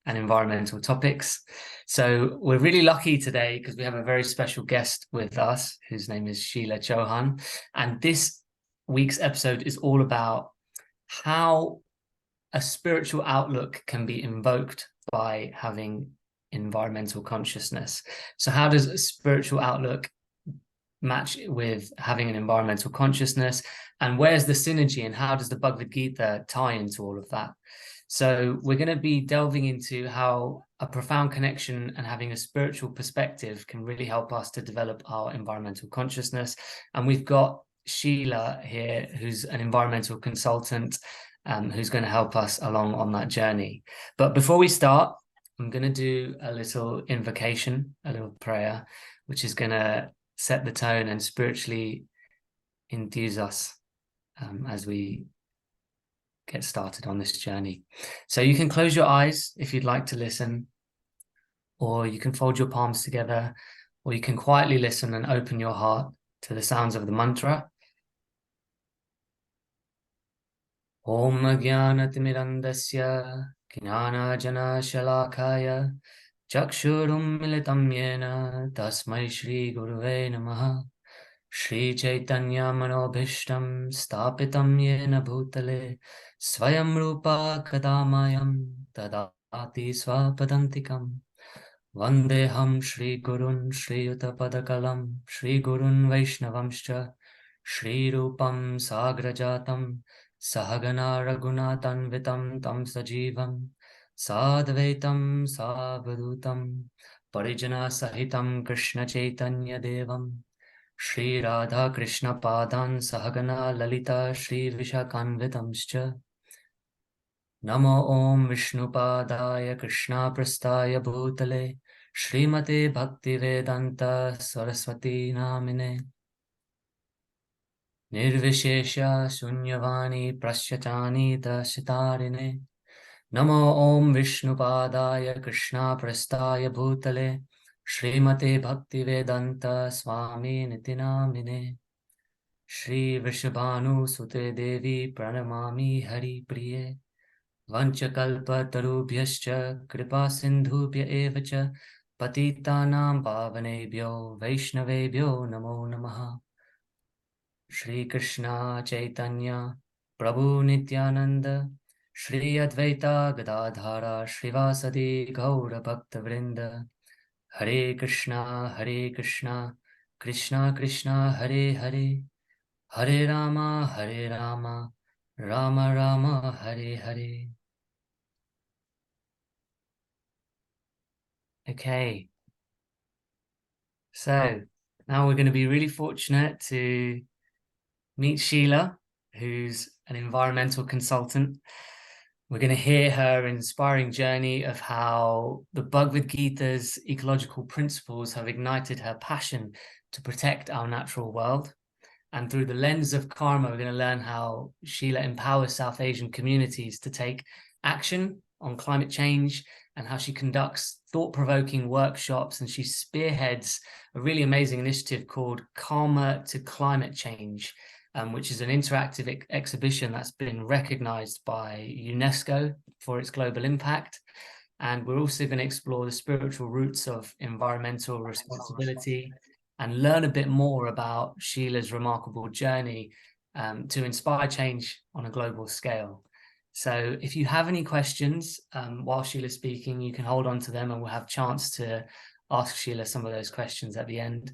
and environmental topics. So we're really lucky today because we have a very special guest with us whose name is Sheila Chauhan. And this week's episode is all about how a spiritual outlook can be invoked by having environmental consciousness. So how does a spiritual outlook match with having an environmental consciousness, and where's the synergy, and how does the Bhagavad Gita tie into all of that? So we're going to be delving into how a profound connection and having a spiritual perspective can really help us to develop our environmental consciousness. And we've got Sheila here, who's an environmental consultant, who's going to help us along on that journey. But before we start, I'm going to do a little invocation, a little prayer, which is going to set the tone and spiritually enthuse us as we get started on this journey. So you can close your eyes if you'd like to listen, or you can fold your palms together, or you can quietly listen and open your heart to the sounds of the mantra. Om Jnanatirmirandasya Jnana Shalakaya Chakshurum Militam Yena Tasmai Shri Gurave Namaha. Shri Chaitanya Manobhishtam Stapitam Yena Bhutale Swayam Rupa Kadamayam Tadati Swapadantikam Vandeham Shri Gurun Shri Yutapadakalam Shri Gurun Vaishnavamscha Shri Rupam Sagrajatam Sahagana Raghunathanvitam Tam Sajivam Sadvaitam Savadutam Parijana Sahitam Krishna Chaitanya Devam Shri Radha Krishna Padan Sahagana Lalita Shri Vishakanvitamscha Namo Om Vishnupadaya Krishna Prastaya Bhutale Shrimate Bhaktivedanta Saraswati Namine Nirvishesha Sunyavani Prasyatani Dashitarine Namo Om Vishnupadaya Krishna Prastaya Bhutale Shrimate Bhaktivedanta Swami Nitinamine Shri Vrishabhanu Sute Devi Pranamami Hari Priye Vanchakalpa Tarubhyascha Kripa Sindhubhya Evacha Patitanam Pavanebhyo Vaishnavebhyo Namo Namaha Shri Krishna Chaitanya Prabhu Nityananda Shri Advaita Gadadhara Shrivasadi Gaura Bhakta Vrinda Hare Krishna Krishna Krishna Hare Hare Hare Rama Rama Rama Hare Hare. Okay, so now we're going to be really fortunate to meet Sheila, who's an environmental consultant. We're going to hear her inspiring journey of how the Bhagavad Gita's ecological principles have ignited her passion to protect our natural world. And through the lens of karma, we're going to learn how Sheila empowers South Asian communities to take action on climate change, and how she conducts thought-provoking workshops, and she spearheads a really amazing initiative called Karma to Climate Change, which is an interactive exhibition that's been recognized by UNESCO for its global impact. And we're also going to explore the spiritual roots of environmental responsibility and learn a bit more about Sheila's remarkable journey to inspire change on a global scale. So if you have any questions while Sheila's speaking, you can hold on to them, and we'll have a chance to ask Sheila some of those questions at the end.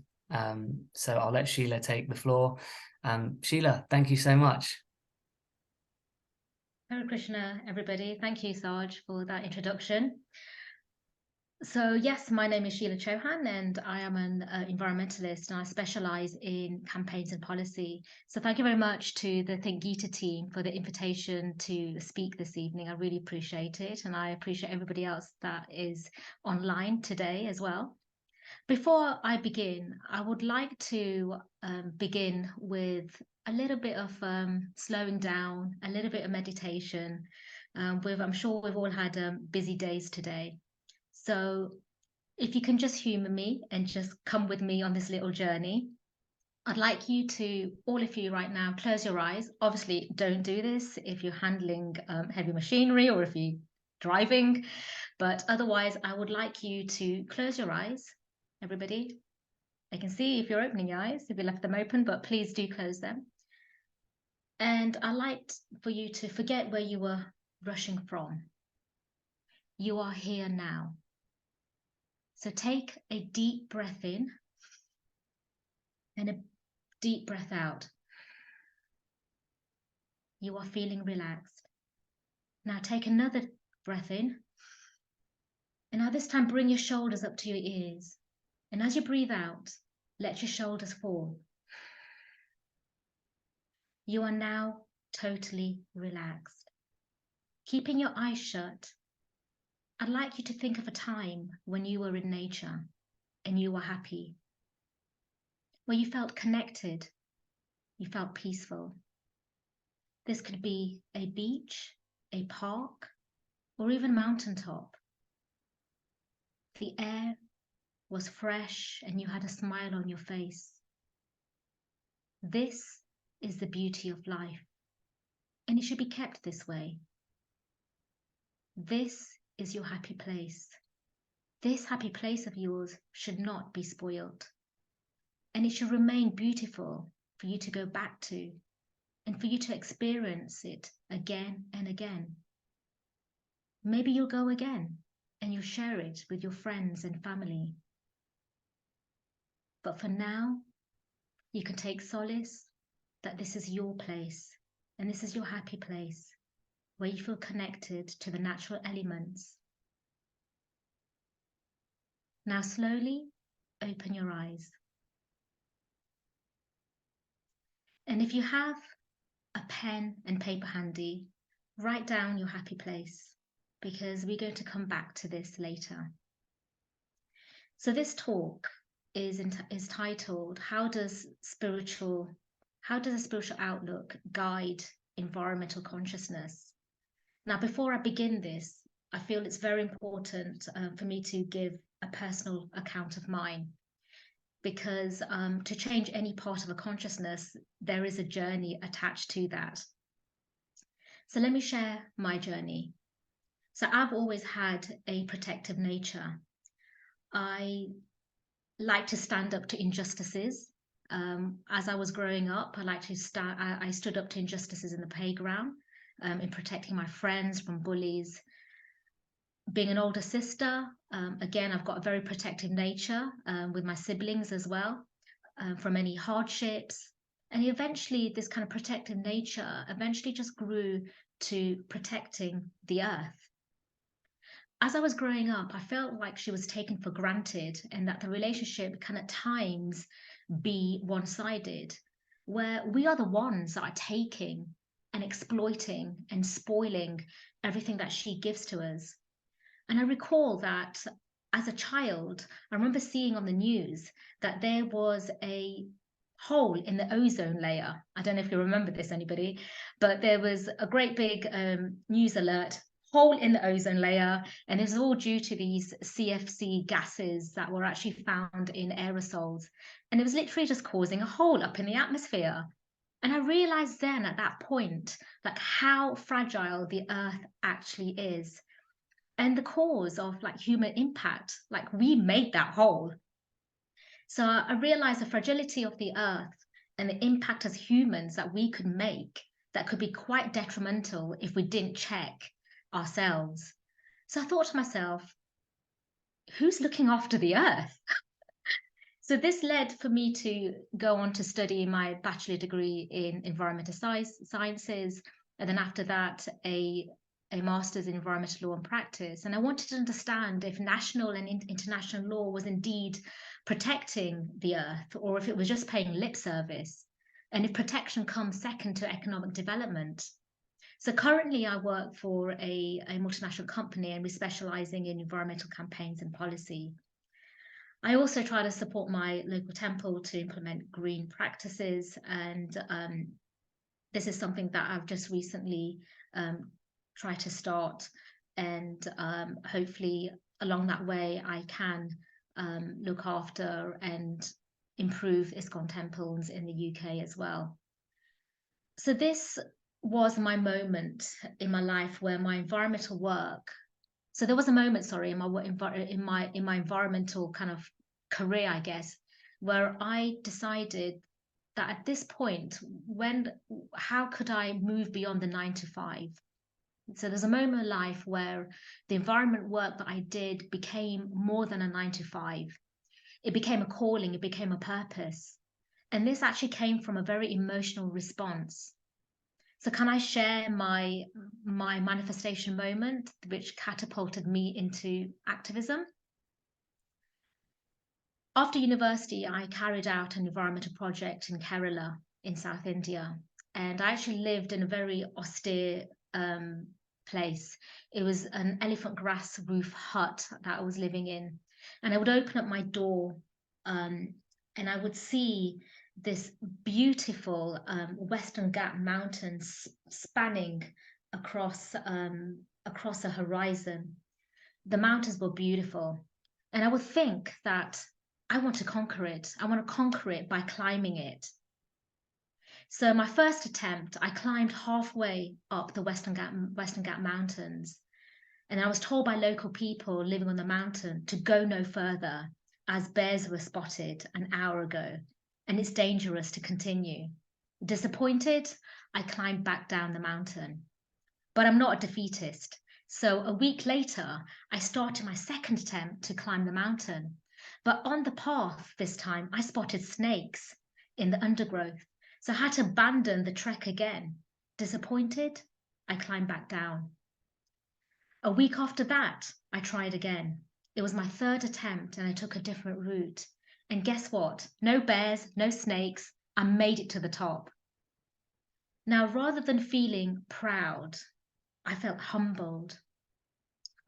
So I'll let Sheila take the floor. Sheila, thank you so much. Hare Krishna, everybody. Thank you, Saaj, for that introduction. So yes, my name is Sheila Chauhan, and I am an environmentalist, and I specialize in campaigns and policy. So thank you very much to the Think Gita team for the invitation to speak this evening. I really appreciate it, and I appreciate everybody else that is online today as well. Before I begin, I would like to begin with a little bit of slowing down, a little bit of meditation. I'm sure we've all had busy days today. So if you can just humor me and just come with me on this little journey, I'd like you to, all of you right now, close your eyes. Obviously, don't do this if you're handling heavy machinery or if you're driving. But otherwise, I would like you to close your eyes, everybody. I can see if you're opening your eyes, if you left them open, but please do close them. And I like for you to forget where you were rushing from. You are here now. So take a deep breath in and a deep breath out. You are feeling relaxed. Now take another breath in. And now this time bring your shoulders up to your ears. And as you breathe out, let your shoulders fall. You are now totally relaxed. Keeping your eyes shut, I'd like you to think of a time when you were in nature and you were happy, where you felt connected, you felt peaceful. This could be a beach, a park, or even a mountaintop. The air was fresh and you had a smile on your face. This is the beauty of life, and it should be kept this way. This is your happy place. This happy place of yours should not be spoiled, and it should remain beautiful for you to go back to and for you to experience it again and again. Maybe you'll go again and you'll share it with your friends and family. But for now, you can take solace that this is your place and this is your happy place where you feel connected to the natural elements. Now slowly open your eyes. And if you have a pen and paper handy, write down your happy place, because we're going to come back to this later. So this talk is titled, How does a spiritual outlook guide environmental consciousness? Now, before I begin this, I feel it's very important for me to give a personal account of mine, because to change any part of a consciousness, there is a journey attached to that. So let me share my journey. So I've always had a protective nature. I like to stand up to injustices. As I was growing up, I stood up to injustices in the playground, in protecting my friends from bullies. Being an older sister, again, I've got a very protective nature with my siblings as well, from any hardships. And eventually, this kind of protective nature eventually just grew to protecting the earth. As I was growing up, I felt like she was taken for granted and that the relationship can at times be one-sided, where we are the ones that are taking and exploiting and spoiling everything that she gives to us. And I recall that as a child, I remember seeing on the news that there was a hole in the ozone layer. I don't know if you remember this, anybody, but there was a great big news alert, hole in the ozone layer, and it was all due to these CFC gases that were actually found in aerosols. And it was literally just causing a hole up in the atmosphere. And I realized then at that point, like how fragile the earth actually is. And the cause of like human impact, like we made that hole. So I realized the fragility of the earth and the impact as humans that we could make that could be quite detrimental if we didn't check ourselves. So I thought to myself, who's looking after the earth? So this led for me to go on to study my bachelor degree in environmental sciences, and then after that a master's in environmental law and practice. And I wanted to understand if national and international law was indeed protecting the earth, or if it was just paying lip service, and if protection comes second to economic development. So currently I work for a multinational company, and we're specializing in environmental campaigns and policy. I also try to support my local temple to implement green practices, and this is something that I've just recently tried to start, and hopefully along that way I can look after and improve ISKCON temples in the UK as well. So this was my moment in my life where my environmental work So there was a moment, sorry, in my environmental kind of career, I guess, where I decided that at this point, how could I move beyond the 9 to 5? So there's a moment in life where the environment work that I did became more than a 9 to 5. It became a calling, it became a purpose. And this actually came from a very emotional response. So can I share my manifestation moment, which catapulted me into activism? After university, I carried out an environmental project in Kerala in South India. And I actually lived in a very austere place. It was an elephant grass roof hut that I was living in. And I would open up my door and I would see this beautiful Western Ghat mountains spanning across a horizon. The mountains were beautiful. And I would think that I want to conquer it. I want to conquer it by climbing it. So my first attempt, I climbed halfway up the Western Ghat Mountains. And I was told by local people living on the mountain to go no further as bears were spotted an hour ago and it's dangerous to continue. Disappointed, I climbed back down the mountain. But I'm not a defeatist. So a week later, I started my second attempt to climb the mountain. But on the path this time, I spotted snakes in the undergrowth. So I had to abandon the trek again. Disappointed, I climbed back down. A week after that, I tried again. It was my third attempt and I took a different route. And guess what? No bears, no snakes. I made it to the top. Now, rather than feeling proud, I felt humbled.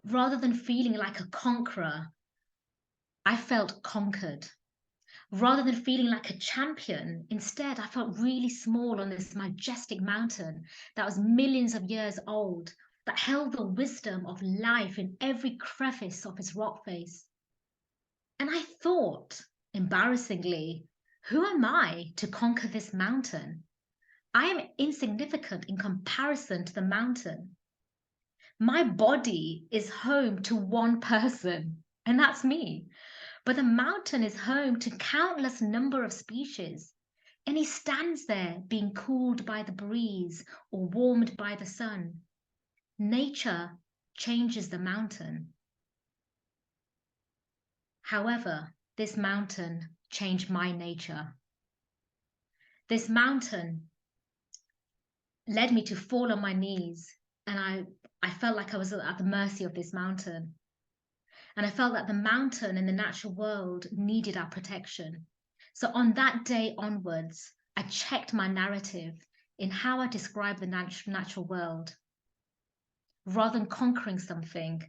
Rather than feeling like a conqueror, I felt conquered. Rather than feeling like a champion, instead, I felt really small on this majestic mountain that was millions of years old, that held the wisdom of life in every crevice of its rock face. And I thought, embarrassingly, who am I to conquer this mountain? I am insignificant in comparison to the mountain. My body is home to one person, and that's me. But the mountain is home to countless number of species. And he stands there being cooled by the breeze or warmed by the sun. Nature changes the mountain. However, this mountain changed my nature. This mountain led me to fall on my knees, and I felt like I was at the mercy of this mountain. And I felt that the mountain and the natural world needed our protection. So on that day onwards, I checked my narrative in how I describe the natural world. Rather than conquering something,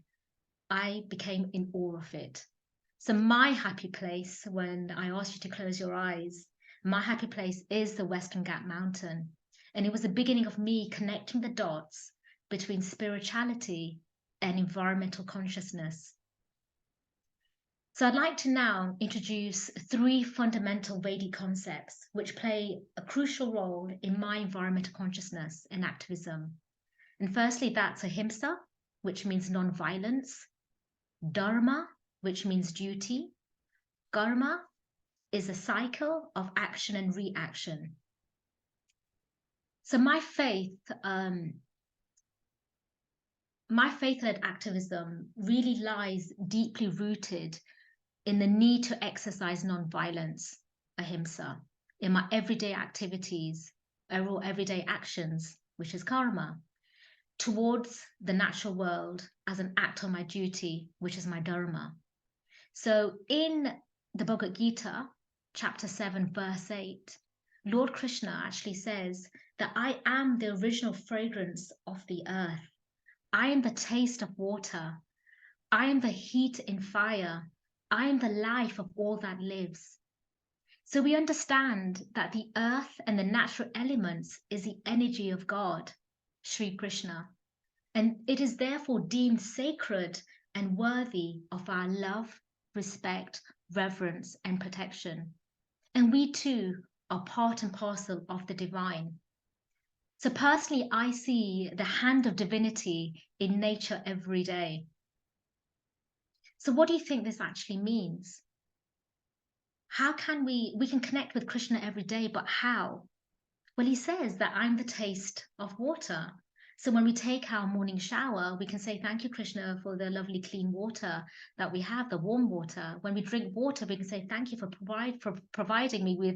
I became in awe of it. So my happy place, when I asked you to close your eyes, my happy place is the Western Ghat Mountain. And it was the beginning of me connecting the dots between spirituality and environmental consciousness. So I'd like to now introduce 3 fundamental Vedic concepts which play a crucial role in my environmental consciousness and activism. And firstly, that's ahimsa, which means non-violence, dharma, which means duty, karma is a cycle of action and reaction. So my faith-led activism really lies deeply rooted in the need to exercise non-violence, ahimsa, in my everyday activities or everyday actions, which is karma, towards the natural world as an act of my duty, which is my dharma. So in the Bhagavad Gita, chapter 7, verse 8, Lord Krishna actually says that I am the original fragrance of the earth. I am the taste of water. I am the heat in fire. I am the life of all that lives. So we understand that the earth and the natural elements is the energy of God, Sri Krishna, and it is therefore deemed sacred and worthy of our love, respect, reverence, and protection. And we too are part and parcel of the divine. So personally, I see the hand of divinity in nature every day. So what do you think this actually means? How can we can connect with Krishna every day, but how? Well, he says that I'm the taste of water. So when we take our morning shower, we can say, thank you, Krishna, for the lovely clean water that we have, the warm water. When we drink water, we can say, thank you for providing me with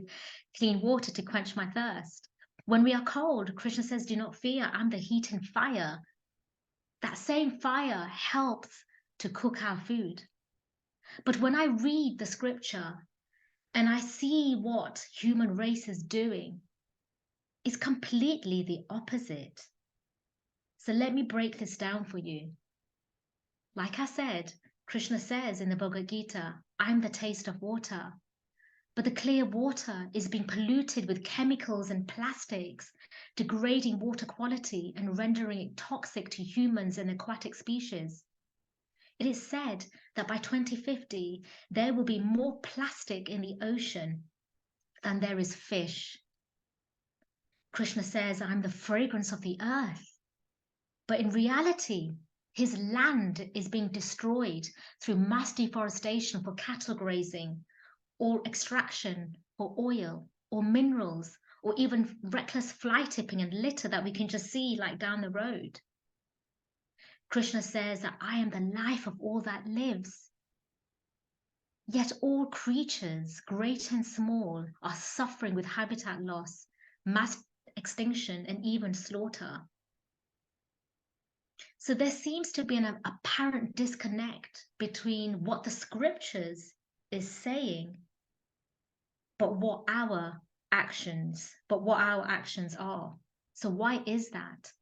clean water to quench my thirst. When we are cold, Krishna says, do not fear, I'm the heat and fire. That same fire helps to cook our food. But when I read the scripture and I see what human race is doing, it's completely the opposite. So let me break this down for you. Like I said, Krishna says in the Bhagavad Gita, I'm the taste of water. But the clear water is being polluted with chemicals and plastics, degrading water quality and rendering it toxic to humans and aquatic species. It is said that by 2050, there will be more plastic in the ocean than there is fish. Krishna says, I'm the fragrance of the earth. But in reality, his land is being destroyed through mass deforestation for cattle grazing, or extraction for oil, or minerals, or even reckless fly tipping and litter that we can just see like down the road. Krishna says that I am the life of all that lives. Yet all creatures, great and small, are suffering with habitat loss, mass extinction, and even slaughter. So there seems to be an apparent disconnect between what the scriptures is saying, but what our actions are. So why is that?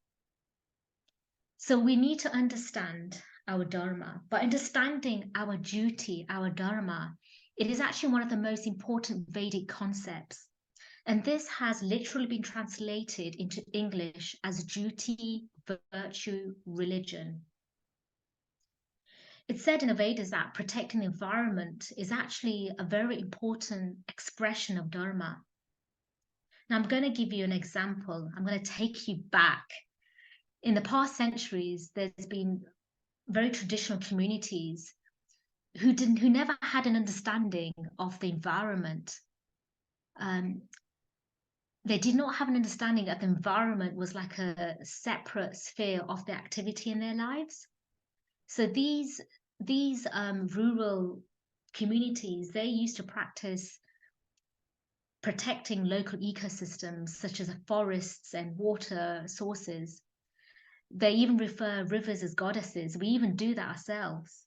So we need to understand our dharma. By understanding our duty, our dharma, it is actually one of the most important Vedic concepts. And this has literally been translated into English as duty, virtue, religion. It's said in the Vedas that protecting the environment is actually a very important expression of dharma. Now, I'm going to give you an example. I'm going to take you back. In the past centuries, there's been very traditional communities who never had an understanding of the environment. They did not have an understanding that the environment was like a separate sphere of the activity in their lives. So these rural communities, they used to practice protecting local ecosystems such as forests and water sources. They even refer rivers as goddesses. We even do that ourselves.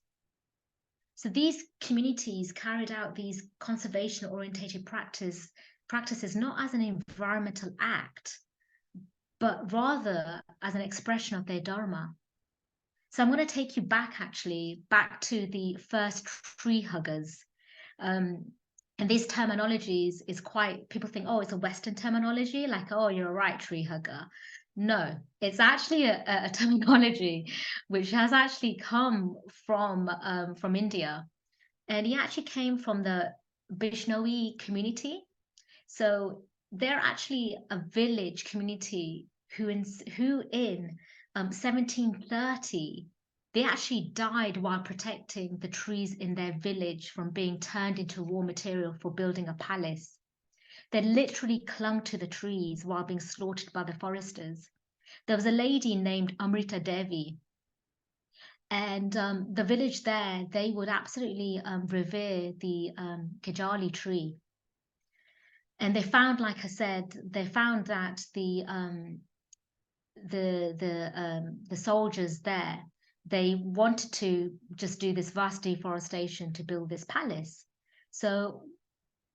So these communities carried out these conservation orientated practices not as an environmental act, but rather as an expression of their dharma. So I'm going to take you back to the first tree huggers. And these terminologies is quite, people think, oh, it's a Western terminology, like, oh, you're a right tree hugger. No, it's actually a terminology which has actually come from India. And it actually came from the Bishnoi community. So they're actually a village community who in 1730, they actually died while protecting the trees in their village from being turned into raw material for building a palace. They literally clung to the trees while being slaughtered by the foresters. There was a lady named Amrita Devi, and the village there, they would absolutely revere the Kajali tree. And they found, like I said, they found that the soldiers there, they wanted to just do this vast deforestation to build this palace. So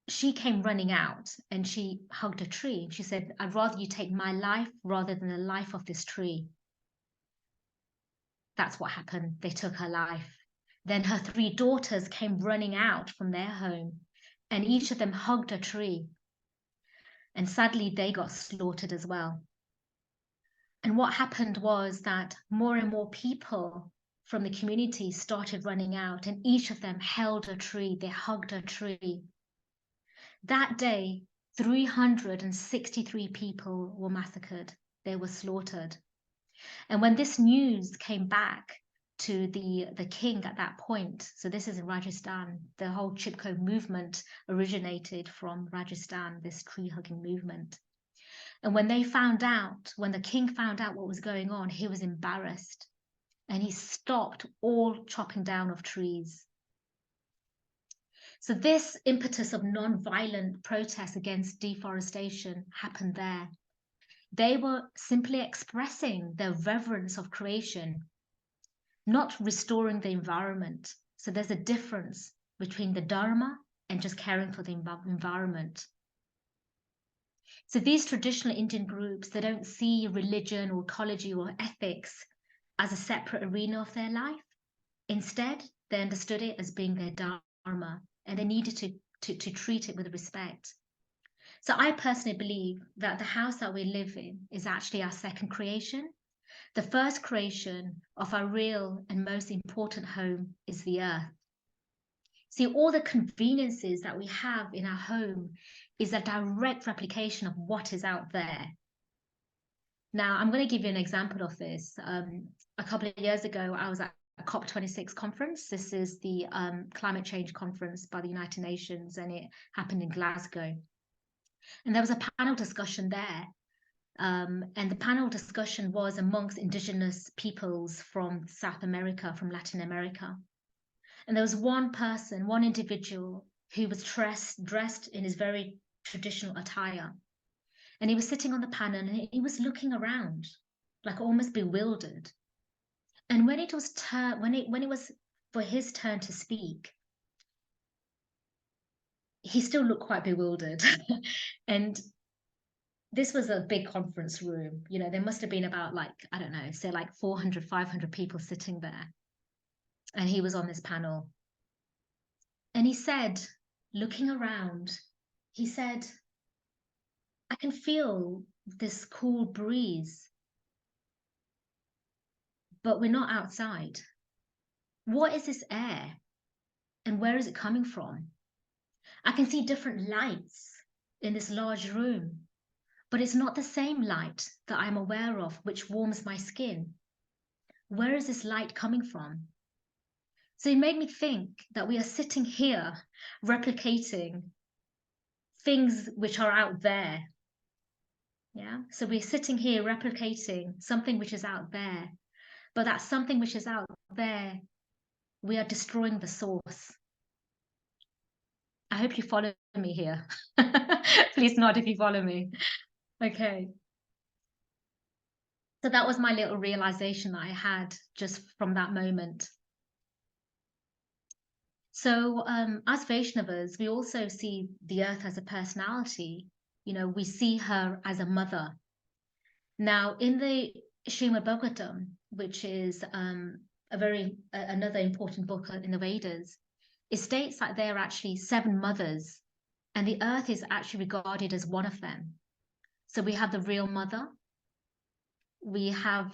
she came running out and she hugged a tree and she said, I'd rather you take my life rather than the life of this tree. That's what happened. They took her life. Then her 3 daughters came running out from their home and each of them hugged a tree. And sadly, they got slaughtered as well. And what happened was that more and more people from the community started running out, and each of them held a tree, they hugged a tree. That day, 363 people were massacred, they were slaughtered. And when this news came back, to the king at that point. So this is in Rajasthan. The whole Chipko movement originated from Rajasthan, this tree hugging movement. And when they found out, when the king found out what was going on, he was embarrassed and he stopped all chopping down of trees. So this impetus of non-violent protest against deforestation happened there. They were simply expressing their reverence of creation, not restoring the environment. So there's a difference between the Dharma and just caring for the environment. So these traditional Indian groups, they don't see religion or ecology or ethics as a separate arena of their life. Instead, they understood it as being their Dharma, and they needed to treat it with respect. So I personally believe that the house that we live in is actually our second creation. The first creation of our real and most important home is the earth. See, all the conveniences that we have in our home is a direct replication of what is out there. Now, I'm going to give you an example of this. A couple of years ago, I was at a COP26 conference. This is the climate change conference by the United Nations, and it happened in Glasgow. And there was a panel discussion there. And the panel discussion was amongst indigenous peoples from South America, from Latin America. And there was one person, one individual who was dressed in his very traditional attire. And he was sitting on the panel and he was looking around, like almost bewildered. And when it was when it was for his turn to speak, he still looked quite bewildered. And this was a big conference room. You know, there must have been about, like, I don't know, say like 400, 500 people sitting there. And he was on this panel. And he said, looking around, he said, I can feel this cool breeze, but we're not outside. What is this air? And where is it coming from? I can see different lights in this large room, but it's not the same light that I'm aware of, which warms my skin. Where is this light coming from? So it made me think that we are sitting here replicating things which are out there. Yeah. So we're sitting here replicating something which is out there, but that something which is out there, we are destroying the source. I hope you follow me here. Please nod if you follow me. Okay. So that was my little realization that I had just from that moment. So as Vaishnavas, we also see the earth as a personality. You know, we see her as a mother. Now, in the Srimad Bhagavatam, which is another important book in the Vedas, it states that there are actually 7 mothers, and the earth is actually regarded as one of them. So we have the real mother. We have,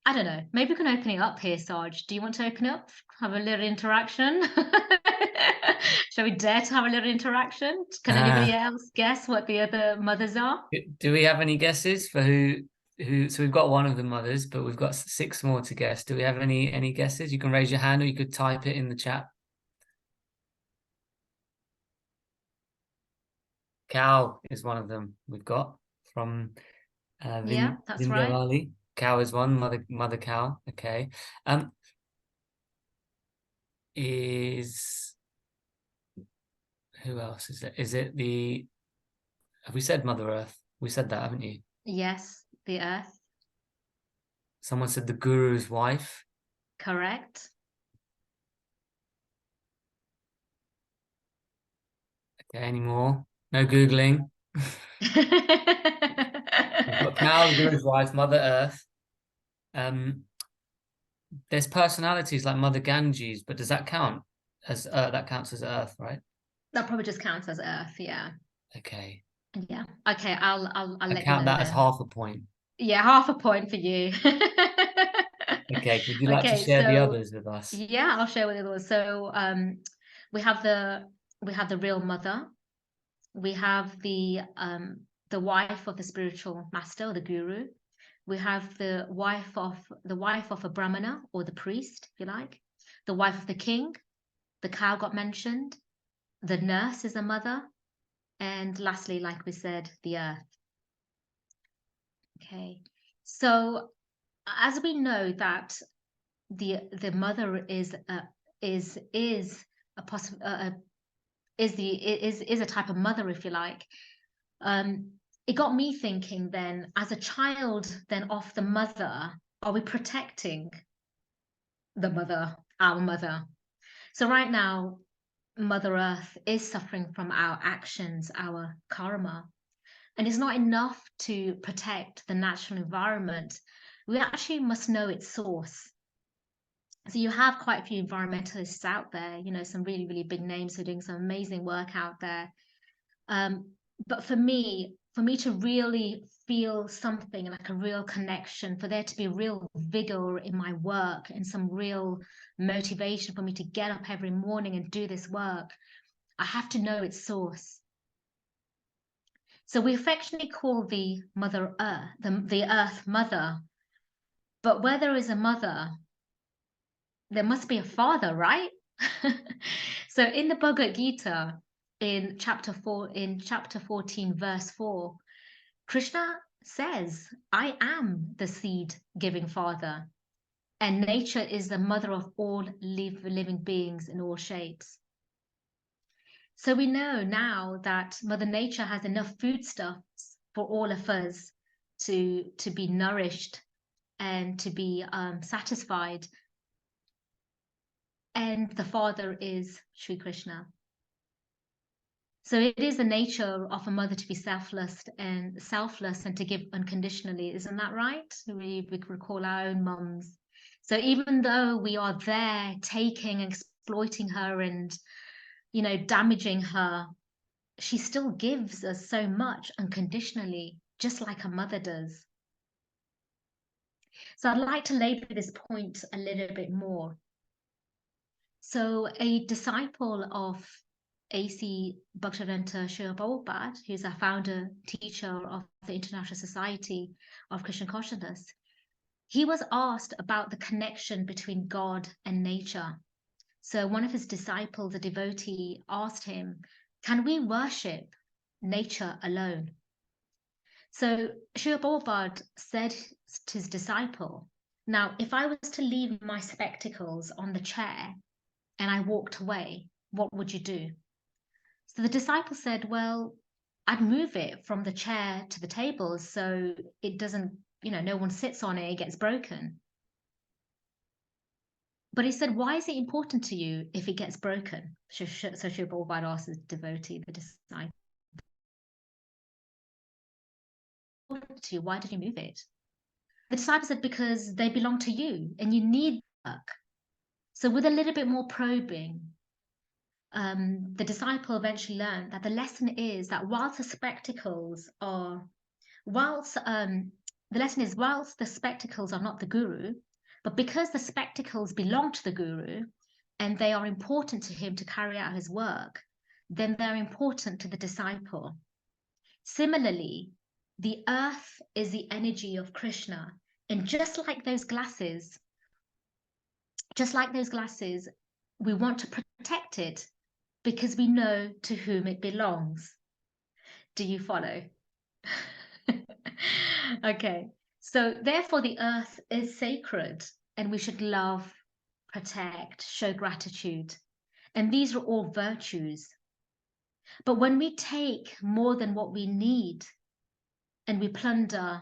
I don't know, maybe we can open it up here, Saaj. Do you want to open it up? Have a little interaction? Shall we dare to have a little interaction? Can anybody else guess what the other mothers are? Do we have any guesses for who? So we've got one of the mothers, but we've got 6 more to guess. Do we have any guesses? You can raise your hand or you could type it in the chat. Cow is one of them. We've got from Yeah, that's Vindhyavali. right. Cow is one, mother cow. Okay. Is who else is it? Is it the? Have we said Mother Earth? We said that, haven't you? Yes, the earth. Someone said the guru's wife. Correct. Okay, any more? No Googling. We've got cow, the guru's wife, Mother Earth. There's personalities like Mother Ganges, but does that count as that counts as Earth, right? That probably just counts as earth, yeah. Okay. Yeah. Okay, I'll I let you count know that as then. half a point. Yeah, half a point for you. Okay, would you like to Okay, share the so others with us? yeah, I'll share with you. So we have the real mother. We have the wife of the spiritual master, or the guru. We have the wife of a brahmana, or the priest, if you like, the wife of the king, the cow got mentioned, the nurse is a mother, and lastly, like we said, the earth. Okay, so as we know that the mother is a type of mother, if you like. It got me thinking then, as a child then of the mother, are we protecting the mother, our mother? So right now, Mother Earth is suffering from our actions, our karma. And it's not enough to protect the natural environment. We actually must know its source. So you have quite a few environmentalists out there, you know, some really, really big names who are doing some amazing work out there. But for me to really feel something like a real connection, for there to be real vigor in my work and some real motivation for me to get up every morning and do this work, I have to know its source. So we affectionately call the Mother Earth, the Earth Mother. But where there is a mother, there must be a father, right? So in the Bhagavad Gita, in chapter 14, verse 4, Krishna says, I am the seed-giving father, and nature is the mother of all living beings in all shapes. So we know now that Mother Nature has enough foodstuffs for all of us to be nourished and to be satisfied. And the Father is Sri Krishna. So it is the nature of a mother to be selfless and to give unconditionally. Isn't that right? We recall our own mums. So even though we are there taking, exploiting her and, you know, damaging her, she still gives us so much unconditionally, just like a mother does. So I'd like to labor this point a little bit more. So a disciple of A.C. Bhaktivedanta Srila Prabhupada, who's a founder, teacher of the International Society of Christian Consciousness, he was asked about the connection between God and nature. So one of his disciples, a devotee, asked him, can we worship nature alone? So Srila Prabhupada said to his disciple, now, if I was to leave my spectacles on the chair and I walked away, what would you do? So the disciple said, well, I'd move it from the chair to the table so it doesn't, you know, no one sits on it, it gets broken. But he said, why is it important to you if it gets broken? So Srila Prabhupada asked the devotee, the disciple, to you, why did you move it? The disciple said, because they belong to you and you need work. So with a little bit more probing, the disciple eventually learned that the lesson is that whilst the spectacles are not the guru, but because the spectacles belong to the guru and they are important to him to carry out his work, then they're important to the disciple. Similarly, the earth is the energy of Krishna, and just like those glasses, we want to protect it because we know to whom it belongs. Do you follow? Okay, so therefore the earth is sacred and we should love, protect, show gratitude. And these are all virtues. But when we take more than what we need and we plunder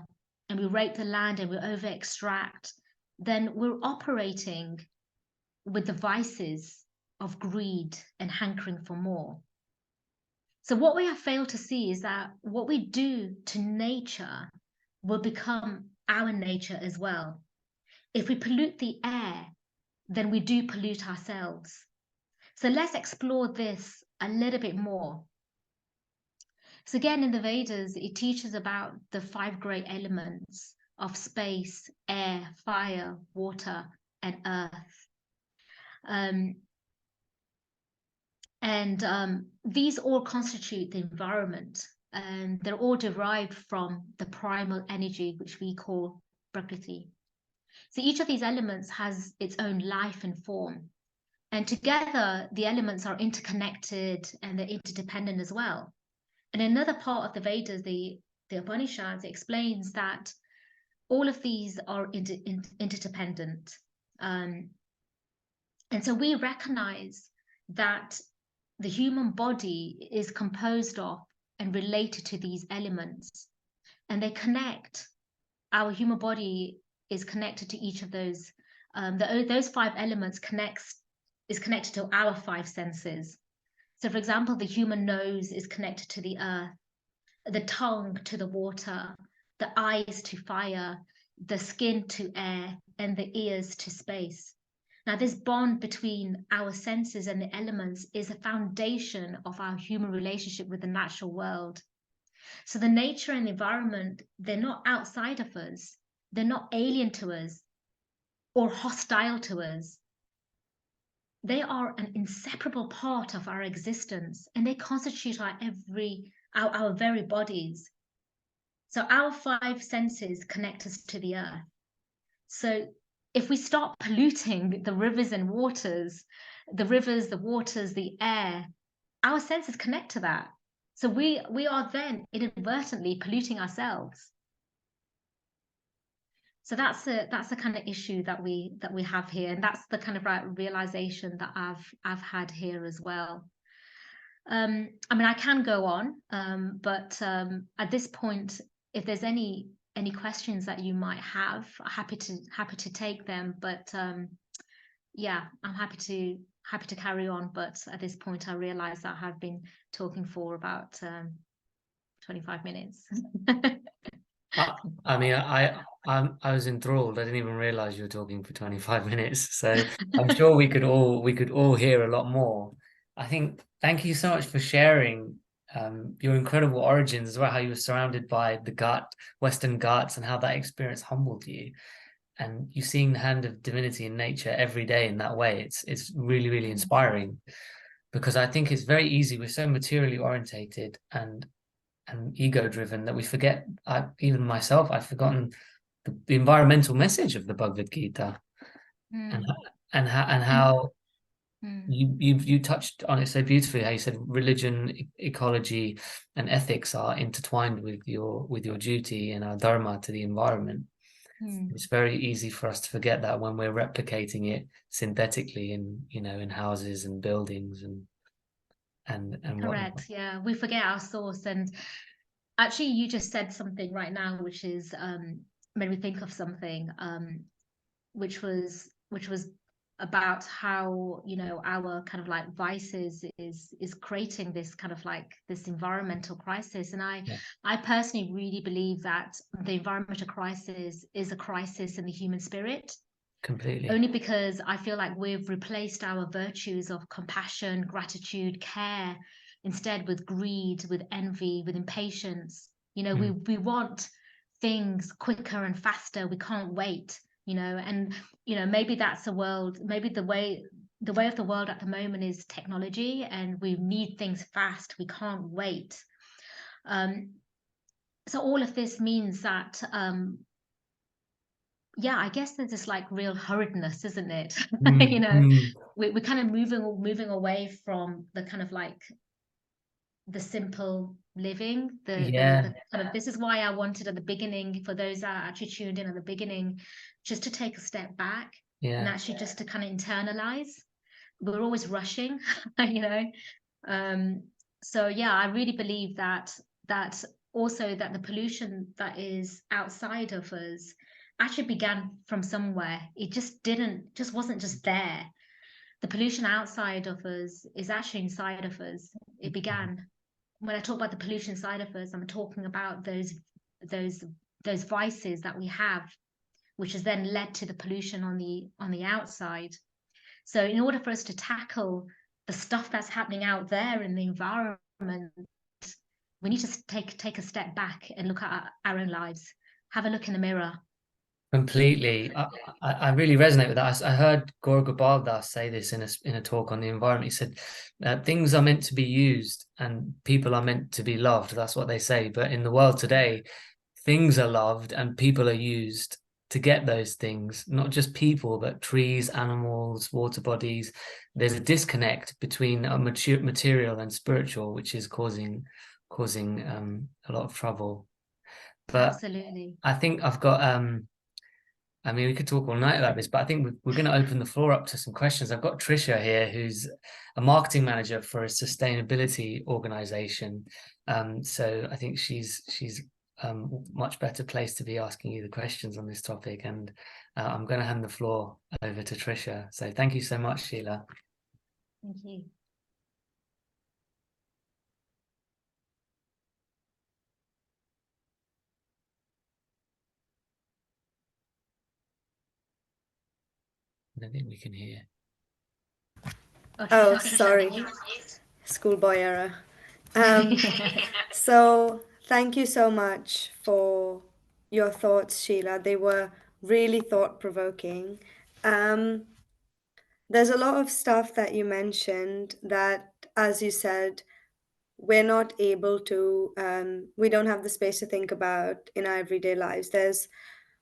and we rape the land and we over extract, then we're operating with the vices of greed and hankering for more. So what we have failed to see is that what we do to nature will become our nature as well. If we pollute the air, then we do pollute ourselves. So let's explore this a little bit more. So again, in the Vedas, it teaches about the 5 great elements of space, air, fire, water, and earth. These all constitute the environment, and they're all derived from the primal energy, which we call Prakriti. So each of these elements has its own life and form. And together, the elements are interconnected and they're interdependent as well. And another part of the Vedas, the Upanishads, explains that all of these are interdependent. And so we recognize that the human body is composed of and related to these elements, and they connect. Our human body is connected to each of those. Those 5 elements is connected to our 5 senses. So, for example, the human nose is connected to the earth, the tongue to the water, the eyes to fire, the skin to air, and the ears to space. Now, this bond between our senses and the elements is a foundation of our human relationship with the natural world. So the nature and the environment, they're not outside of us. They're not alien to us or hostile to us. They are an inseparable part of our existence, and they constitute our very bodies. So our 5 senses connect us to the earth. So if we stop polluting the rivers and waters, the waters, the air, our senses connect to that. So we are then inadvertently polluting ourselves. So that's the kind of issue that we have here, and that's the kind of realization that I've had here as well. I mean, I can go on, but at this point, if there's any questions that you might have, happy to take them. But yeah, I'm happy to carry on. But at this point, I realize that I have been talking for about 25 minutes. I mean, I was enthralled. I didn't even realize you were talking for 25 minutes. So I'm sure we could all hear a lot more. I think thank you so much for sharing your incredible origins as well, how you were surrounded by the Western Ghats, and how that experience humbled you. And you seeing the hand of divinity in nature every day in that way. It's really, really inspiring, because I think it's very easy. We're so materially orientated and ego driven that we forget. Even myself, I've forgotten the environmental message of the Bhagavad Gita, and how you touched on it so beautifully. How you said religion, ecology, and ethics are intertwined with your duty and our dharma to the environment. It's very easy for us to forget that when we're replicating it synthetically in houses and buildings and correct whatnot. Yeah, we forget our source. And actually, you just said something right now which is made me think of something, which was about how our kind of like vices is creating this kind of like this environmental crisis. And I personally really believe that the environmental crisis is a crisis in the human spirit. Completely. Only because I feel like we've replaced our virtues of compassion, gratitude, care, instead with greed, with envy, with impatience. We want things quicker and faster. We can't wait. And maybe that's a world. Maybe the way of the world at the moment is technology, and we need things fast. We can't wait. So all of this means that yeah, I guess there's this like real hurriedness, isn't it? We're kind of moving away from the kind of like the simple living, the kind of, this is why I wanted at the beginning, for those that are actually tuned in at the beginning, just to take a step back and actually just to kind of internalize. We're always rushing, so yeah, I really believe that also that the pollution that is outside of us actually began from somewhere. It just wasn't just there. The pollution outside of us is actually inside of us. It began. When I talk about the pollution inside of us, I'm talking about those vices that we have, which has then led to the pollution on the outside. So in order for us to tackle the stuff that's happening out there in the environment, we need to take a step back and look at our own lives. Have a look in the mirror. Completely. I really resonate with that. I heard Gaur Gopal Das say this in a talk on the environment. He said things are meant to be used and people are meant to be loved. That's what they say. But in the world today, things are loved and people are used. to get those things, not just people, but trees, animals, water bodies. There's a disconnect between a material and spiritual, which is causing a lot of trouble. But Absolutely. I think I've got I mean, we could talk all night about this, but I think we're going to open the floor up to some questions. I've got Trisha here, who's a marketing manager for a sustainability organization. So I think she's much better placed to be asking you the questions on this topic. And I'm going to hand the floor over to Trisha. So thank you so much, Sheila. Thank you. I don't think we can hear. Oh, sorry. Schoolboy error. So thank you so much for your thoughts, Sheila. They were really thought-provoking. There's a lot of stuff that you mentioned that, as you said, we're not able to, we don't have the space to think about in our everyday lives.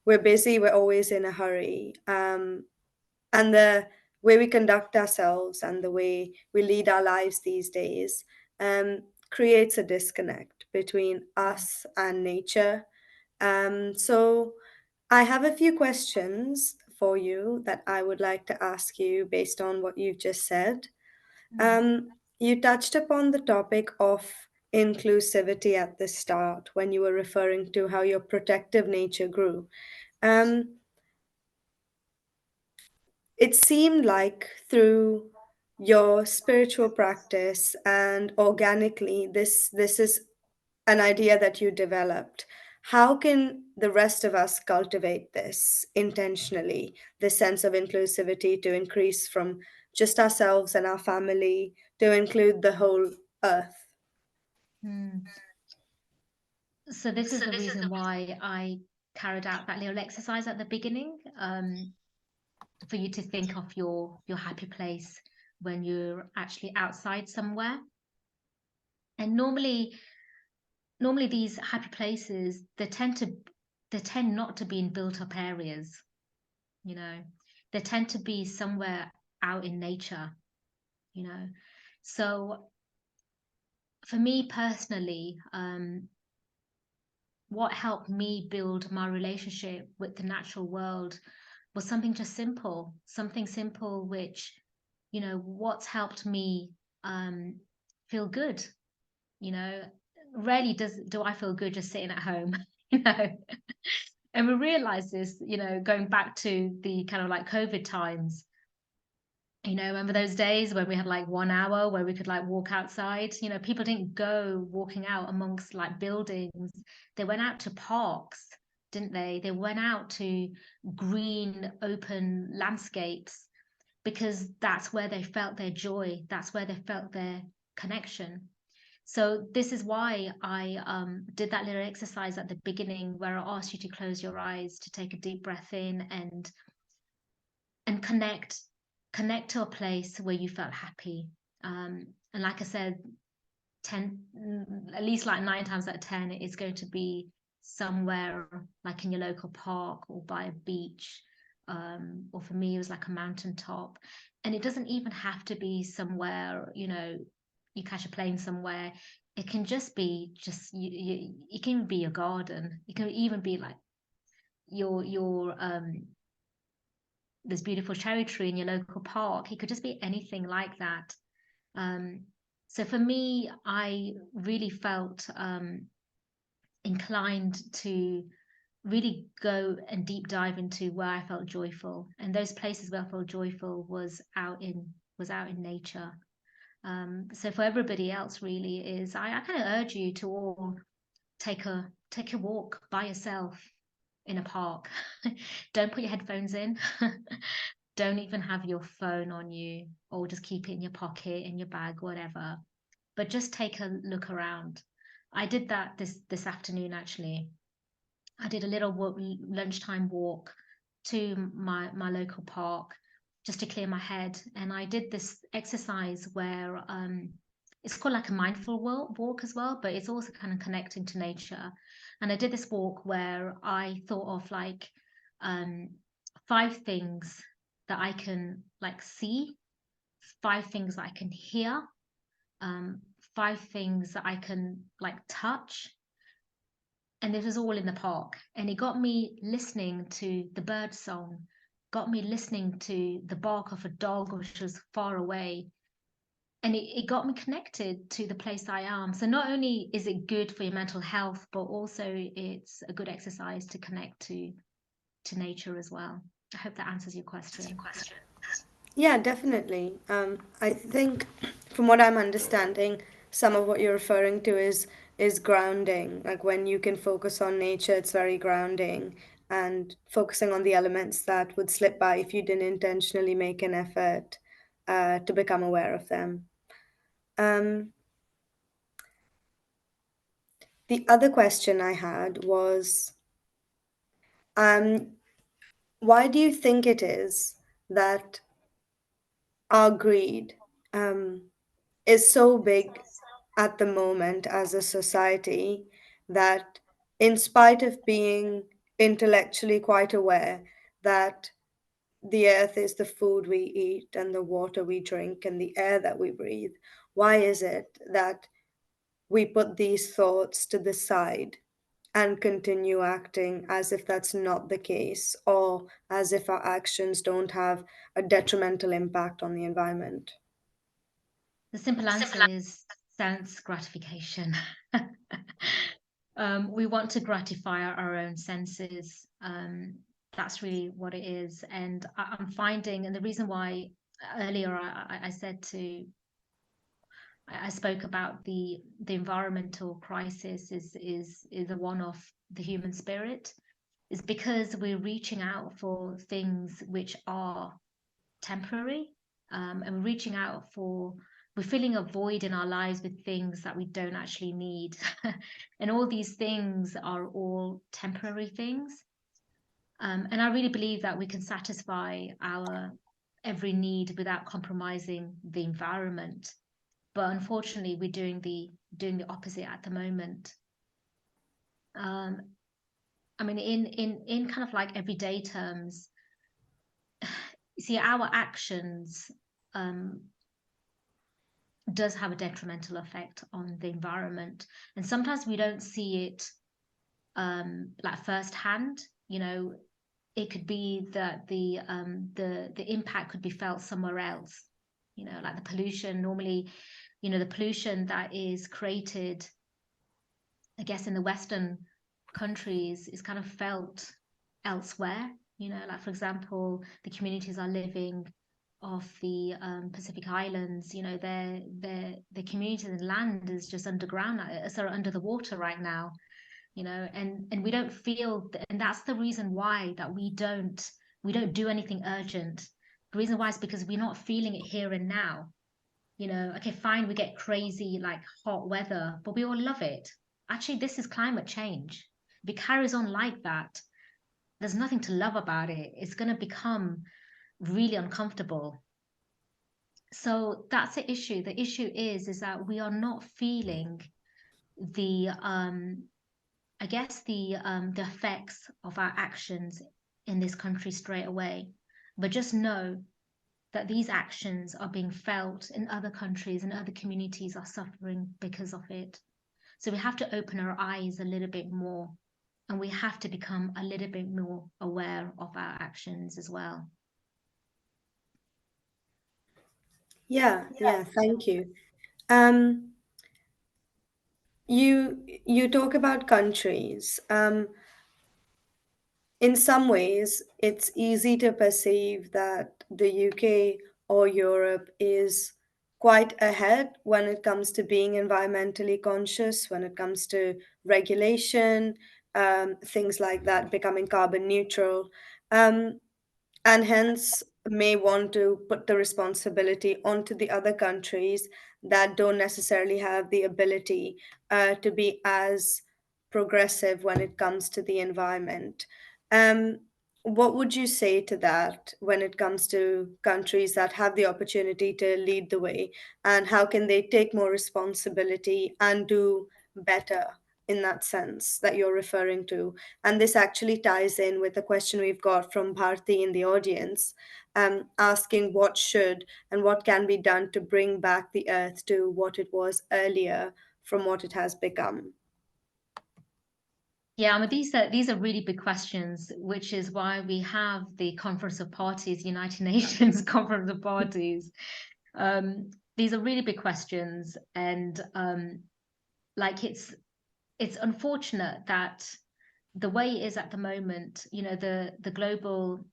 We're busy, we're always in a hurry. And the way we conduct ourselves and the way we lead our lives these days creates a disconnect between us and nature. So I have a few questions for you that I would like to ask you based on what you've just said. You touched upon the topic of inclusivity at the start when you were referring to how your protective nature grew. Um, it seemed like through your spiritual practice and organically, this is an idea that you developed. How can the rest of us cultivate this intentionally, this sense of inclusivity to increase from just ourselves and our family to include the whole earth? So this is the reason why I carried out that little exercise at the beginning, for you to think of your happy place when you're actually outside somewhere. And normally these happy places, they tend not to be in built up areas, you know. They tend to be somewhere out in nature, you know. So for me personally, what helped me build my relationship with the natural world was something just simple, something simple, which, you know, what's helped me feel good. You know, rarely do I feel good just sitting at home, you know. And we realize this, you know, going back to the kind of like COVID times. You know, remember those days when we had like 1 hour where we could like walk outside? You know, people didn't go walking out amongst like buildings. They went out to parks, didn't they? They went out to green, open landscapes because that's where they felt their joy. That's where they felt their connection. So this is why I did that little exercise at the beginning where I asked you to close your eyes, to take a deep breath in and connect to a place where you felt happy. And like I said, 10 at least like 9 times out of 10 it is going to be somewhere like in your local park or by a beach, or for me it was like a mountaintop. And it doesn't even have to be somewhere, you know, you catch a plane somewhere. It can just be just it can be your garden. It can even be like your this beautiful cherry tree in your local park. It could just be anything like that. So for me, I really felt inclined to really go and deep dive into where I felt joyful, and those places where I felt joyful was out in nature. So for everybody else, really, is I kind of urge you to all take a walk by yourself in a park. Don't put your headphones in. Don't even have your phone on you, or just keep it in your pocket, in your bag, whatever. But just take a look around. I did that this afternoon actually. I did a little lunchtime walk to my local park just to clear my head, and I did this exercise where it's called like a mindful walk as well, but it's also kind of connecting to nature. And I did this walk where I thought of like 5 things that I can like see, 5 things that I can hear, 5 things that I can like touch. And this was all in the park. And it got me listening to the bird song, got me listening to the bark of a dog which was far away. And it got me connected to the place I am. So not only is it good for your mental health, but also it's a good exercise to connect to nature as well. I hope that answers your question. Yeah, definitely. I think from what I'm understanding, some of what you're referring to is grounding. Like when you can focus on nature, it's very grounding, and focusing on the elements that would slip by if you didn't intentionally make an effort to become aware of them. Um, the other question I had was, um, why do you think it is that our greed is so big at the moment as a society that, in spite of being intellectually quite aware that the earth is the food we eat and the water we drink and the air that we breathe, why is it that we put these thoughts to the side and continue acting as if that's not the case, or as if our actions don't have a detrimental impact on the environment? The simple answer is sense gratification. We want to gratify our own senses. That's really what it is. And I'm finding, and the reason why earlier I said to, I spoke about the environmental crisis is a one of the human spirit, is because we're reaching out for things which are temporary, and we're reaching out for, we're filling a void in our lives with things that we don't actually need. And all these things are all temporary things. And I really believe that we can satisfy our every need without compromising the environment. But unfortunately, we're doing the opposite at the moment. I mean, in kind of like everyday terms, you see, our actions does have a detrimental effect on the environment, and sometimes we don't see it like firsthand. You know, it could be that the impact could be felt somewhere else. You know, like the pollution. Normally, you know, the pollution that is created, I guess, in the Western countries is kind of felt elsewhere. You know, like for example, the communities are living off the Pacific Islands. You know, their communities and land is just underground, sorry, under the water right now. You know, and we don't feel, and that's the reason why that we don't do anything urgent. The reason why is because we're not feeling it here and now. You know, okay, fine, we get crazy like hot weather, but we all love it. Actually, this is climate change. If it carries on like that, there's nothing to love about it. It's going to become really uncomfortable. So that's the issue. The issue is that we are not feeling the I guess the effects of our actions in this country straight away. But just know that these actions are being felt in other countries, and other communities are suffering because of it. So we have to open our eyes a little bit more, and we have to become a little bit more aware of our actions as well. Yeah, thank you. Um, you talk about countries. In some ways, it's easy to perceive that the UK or Europe is quite ahead when it comes to being environmentally conscious, when it comes to regulation, things like that, becoming carbon neutral. Um, and hence may want to put the responsibility onto the other countries that don't necessarily have the ability to be as progressive when it comes to the environment. Um, what would you say to that when it comes to countries that have the opportunity to lead the way, and how can they take more responsibility and do better in that sense that you're referring to. And this actually ties in with the question we've got from Bharti in the audience, asking what should and what can be done to bring back the earth to what it was earlier from what it has become. Yeah, I mean, these are really big questions, which is why we have the Conference of Parties, United Nations Conference of Parties. These are really big questions, and like it's unfortunate that the way it is at the moment, you know, the global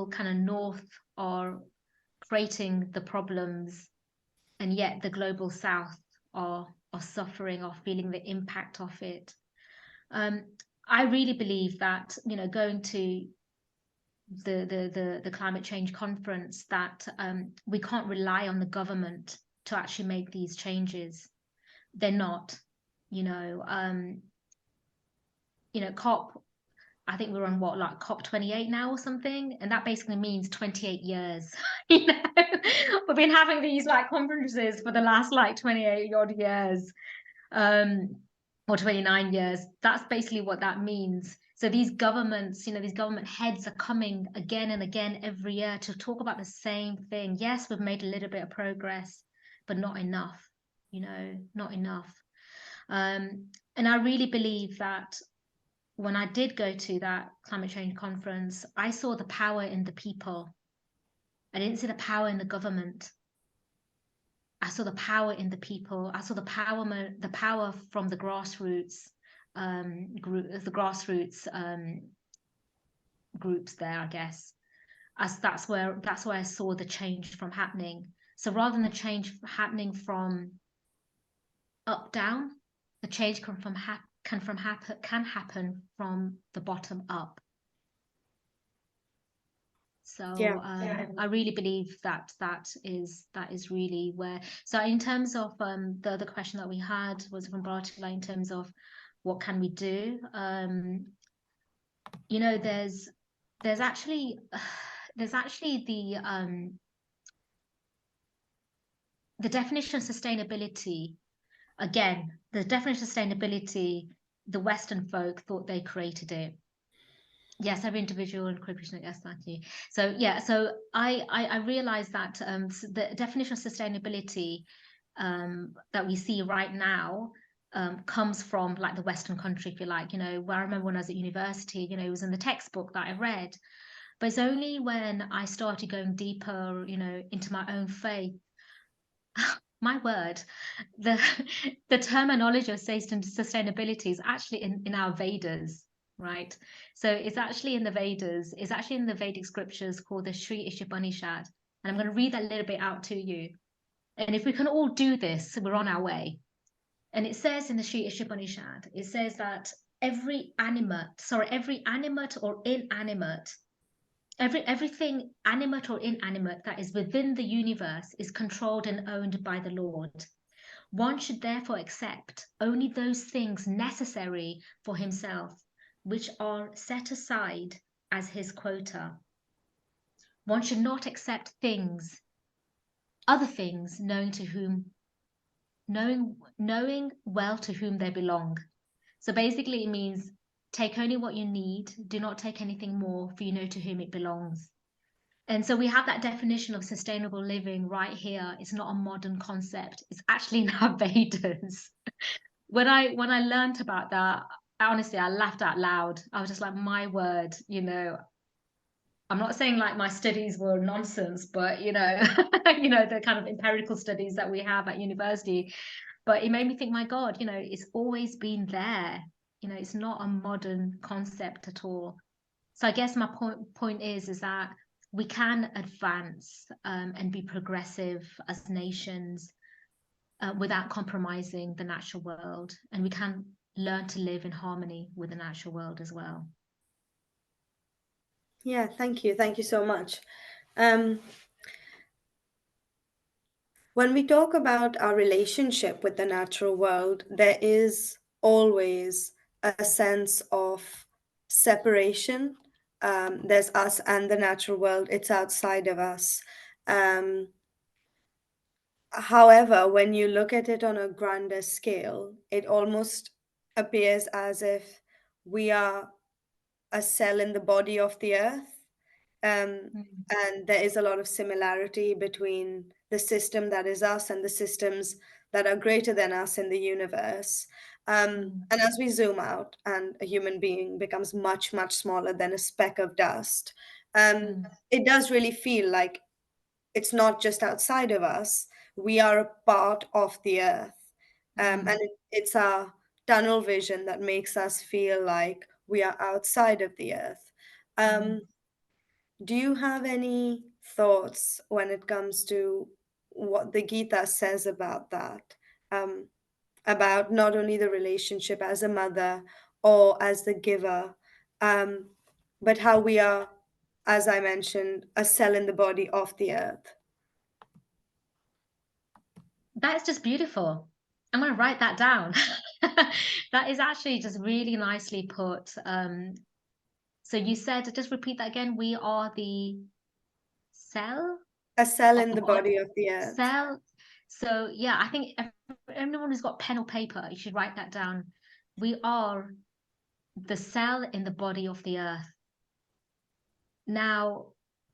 kind of north are creating the problems, and yet the global south are suffering or feeling the impact of it. I really believe that, you know, going to the climate change conference, that we can't rely on the government to actually make these changes. They're not, you know, COP, I think we're on what, like COP 28 now or something, and that basically means 28 years. You know, we've been having these like conferences for the last like 28 odd years, or 29 years. That's basically what that means. So these governments, you know, these government heads are coming again and again every year to talk about the same thing. Yes, we've made a little bit of progress, but not enough, you know, not enough. And I really believe that when I did go to that climate change conference, I saw the power in the people. I didn't see the power in the government. I saw the power in the people. I saw the power from the grassroots groups there, I guess. As that's where I saw the change from happening. So rather than the change happening from up down, the change can happen from the bottom up. So Yeah. I really believe that is really where. So in terms of the other question that we had was from Bharti, in terms of what can we do, you know, there's actually the definition of sustainability. Again, the definition of sustainability, the Western folk thought they created it. Yes, every individual and corporation. Yes, thank you. So yeah, so I realized that the definition of sustainability that we see right now comes from like the Western country, if you like. You know, where I remember when I was at university, you know, it was in the textbook that I read. But it's only when I started going deeper, you know, into my own faith. My word, the terminology of sustainability is actually in our Vedas, right? So it's actually in the Vedas, it's actually in the Vedic scriptures called the Sri Ishopanishad. And I'm going to read that little bit out to you. And if we can all do this, we're on our way. And it says in the Sri Ishopanishad, it says that every animate or inanimate, everything animate or inanimate that is within the universe is controlled and owned by the Lord. One should therefore accept only those things necessary for himself, which are set aside as his quota. One should not accept other things, knowing well to whom they belong. So basically it means take only what you need, do not take anything more, for you know to whom it belongs. And so we have that definition of sustainable living right here. It's not a modern concept. It's actually in our Vedas. When I learned about that, honestly, I laughed out loud. I was just like, my word, you know, I'm not saying like my studies were nonsense, but you know, you know, the kind of empirical studies that we have at university. But it made me think, my God, you know, it's always been there. You know, it's not a modern concept at all. So I guess my point is that we can advance and be progressive as nations without compromising the natural world, and we can learn to live in harmony with the natural world as well. Yeah, thank you so much. When we talk about our relationship with the natural world, there is always a sense of separation. There's us and the natural world, it's outside of us. However, when you look at it on a grander scale, it almost appears as if we are a cell in the body of the earth. And there is a lot of similarity between the system that is us and the systems that are greater than us in the universe. And as we zoom out and a human being becomes much, much smaller than a speck of dust, it does really feel like it's not just outside of us, we are a part of the earth. And it's our tunnel vision that makes us feel like we are outside of the earth. Do you have any thoughts when it comes to what the Gita says about that? About not only the relationship as a mother or as the giver, but how we are, as I mentioned, a cell in the body of the earth. That's just beautiful. I'm going to write that down. That is actually just really nicely put. So you said, just repeat that again. We are the cell? A cell Of in the the body of the earth. Cell. So yeah, I think everyone who's got pen or paper, you should write that down. We are the cell in the body of the earth. Now,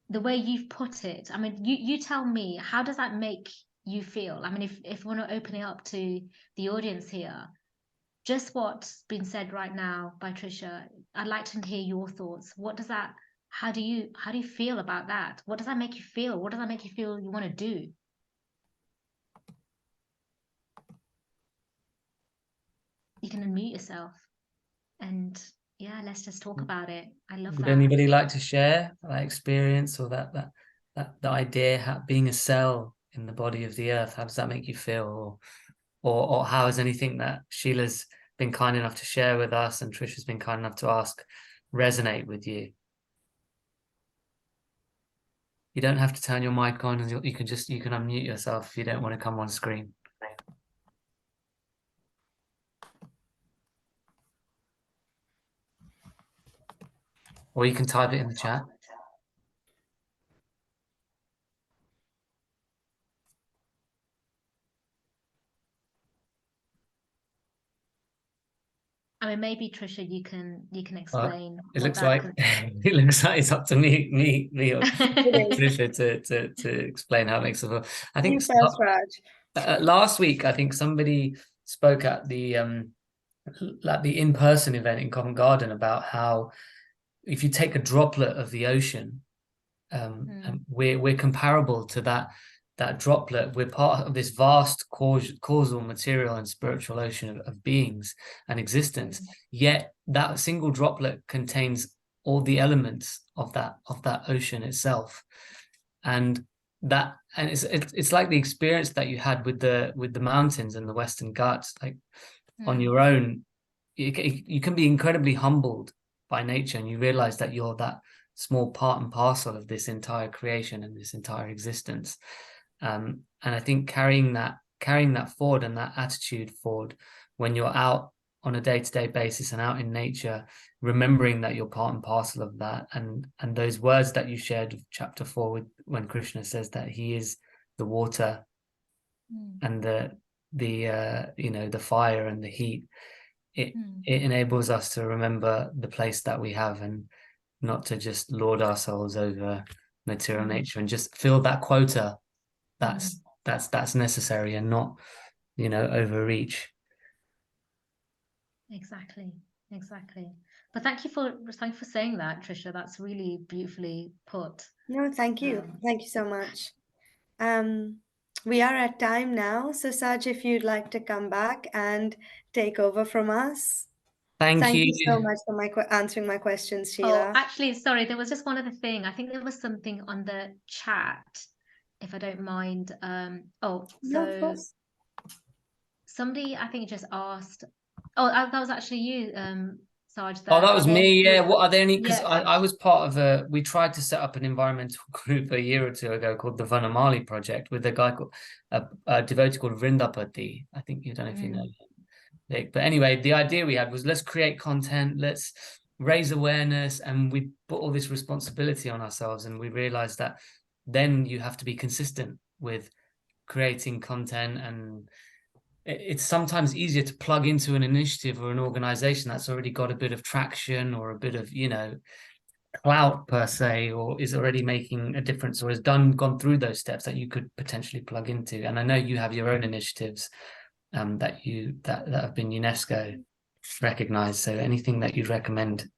the way you've put it, I mean, you tell me, how does that make you feel? I mean, if we want to open it up to the audience here, just what's been said right now by Trisha, I'd like to hear your thoughts. What does that, how do you feel about that? What does that make you feel? What does that make you feel you want to do? You can unmute yourself and yeah, let's just talk about it. I love Would that. anybody like to share that experience or that the idea being a cell in the body of the earth? How does that make you feel? Or how has anything that Sheila's been kind enough to share with us and Trisha's been kind enough to ask resonate with you? You don't have to turn your mic on, and you can unmute yourself if you don't want to come on screen. Or you can type it in the chat. I mean, maybe Trisha, you can explain. It looks like it looks like it's up to me or Trisha to explain how it makes it feel. I think last week, I think somebody spoke at the in-person event in Covent Garden about how if you take a droplet of the ocean, we're comparable to that droplet. We're part of this vast causal, material, and spiritual ocean of beings and existence. Yet that single droplet contains all the elements of that ocean itself, and it's like the experience that you had with the mountains and the Western Ghats. Like on your own, you can be incredibly humbled by nature, and you realize that you're that small part and parcel of this entire creation and this entire existence. And I think carrying that forward and that attitude forward when you're out on a day-to-day basis and out in nature, remembering that you're part and parcel of that, and those words that you shared with chapter 4 when Krishna says that he is the water and the fire and the heat, it enables us to remember the place that we have and not to just lord ourselves over material nature, and just fill that quota that's necessary and not overreach. Exactly. But thank you for saying that, Trisha. That's really beautifully put. No, thank you. Thank you so much. We are at time now, so Saaj, if you'd like to come back and take over from us. Thank you so much for answering my questions, Sheila. Oh, actually, sorry, there was just one other thing. I think there was something on the chat, if I don't mind. No, of course. Somebody, I think, just asked. Oh, that was actually you, Saaj. That was me. Yeah. What are there any? Because I was part of we tried to set up an environmental group a year or two ago called the Vanamali Project with a guy called a devotee called Vrindapati. I think you don't know if you know him. But anyway, the idea we had was, let's create content, let's raise awareness, and we put all this responsibility on ourselves, and we realized that then you have to be consistent with creating content, and it's sometimes easier to plug into an initiative or an organization that's already got a bit of traction or a bit of, you know, clout per se, or is already making a difference, or has gone through those steps that you could potentially plug into. And I know you have your own initiatives that have been UNESCO recognized. So anything that you'd recommend?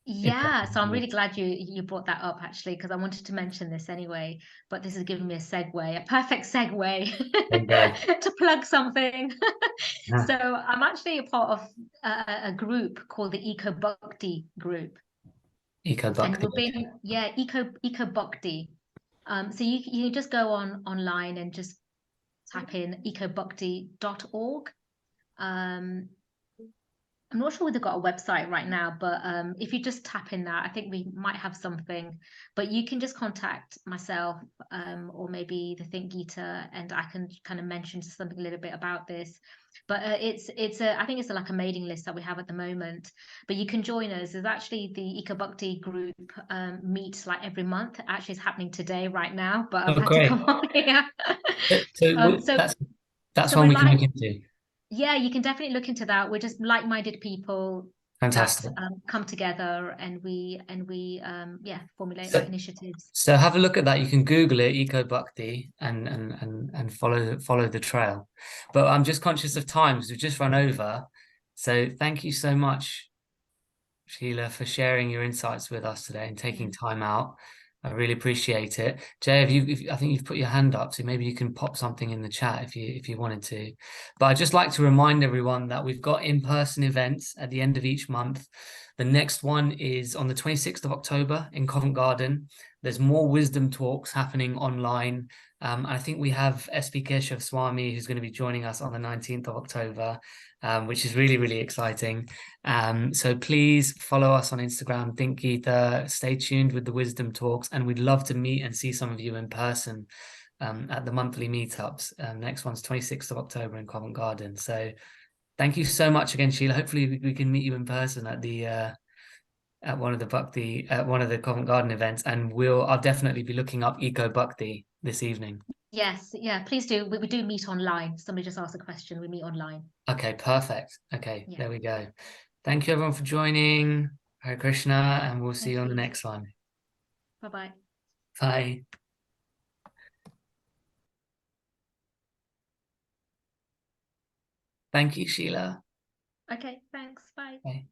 Yeah, so I'm really glad you brought that up actually, because I wanted to mention this anyway, but this is giving me a segue, a perfect segue to plug something. So I'm actually a part of a group called the Eco Bhakti group. And we've been, Eco Bhakti. So you just go online and just type in ecobhakti.org. I'm not sure whether they've got a website right now, but if you just tap in that, I think we might have something. But you can just contact myself or maybe the Think Gita, and I can kind of mention something a little bit about this. But I think it's like a mailing list that we have at the moment. But you can join us. There's actually the Eco Bhakti group meets like every month. Actually, it's happening today right now, but I've had to come on here. That's one we can look into. Yeah, you can definitely look into that. We're just like-minded people. Fantastic. That come together, and we formulate like initiatives. So have a look at that. You can Google it, Eco Bhakti, and follow the trail. But I'm just conscious of time because we've just run over. So thank you so much, Sheila, for sharing your insights with us today and taking time out. I really appreciate it. Jay, I think you've put your hand up, so maybe you can pop something in the chat if you wanted to. But I'd just like to remind everyone that we've got in-person events at the end of each month. The next one is on the 26th of October in Covent Garden. There's more wisdom talks happening online. I think we have SP Keshav Swami, who's going to be joining us on the 19th of October, which is really, really exciting. So please follow us on Instagram, Think Gita, stay tuned with the wisdom talks, and we'd love to meet and see some of you in person at the monthly meetups. Next one's 26th of October in Covent Garden. So thank you so much again, Sheila. Hopefully we can meet you in person at the at one of the Covent Garden events, and I'll definitely be looking up Eco Bhakti this evening. Yes, yeah, please do. We do meet online. Somebody just asked a question. We meet online. Okay, perfect. Okay, There we go. Thank you everyone for joining. Hare Krishna, and we'll see you on the next one. Bye-bye. Bye. Thank you, Sheila. Okay, thanks. Bye. Bye.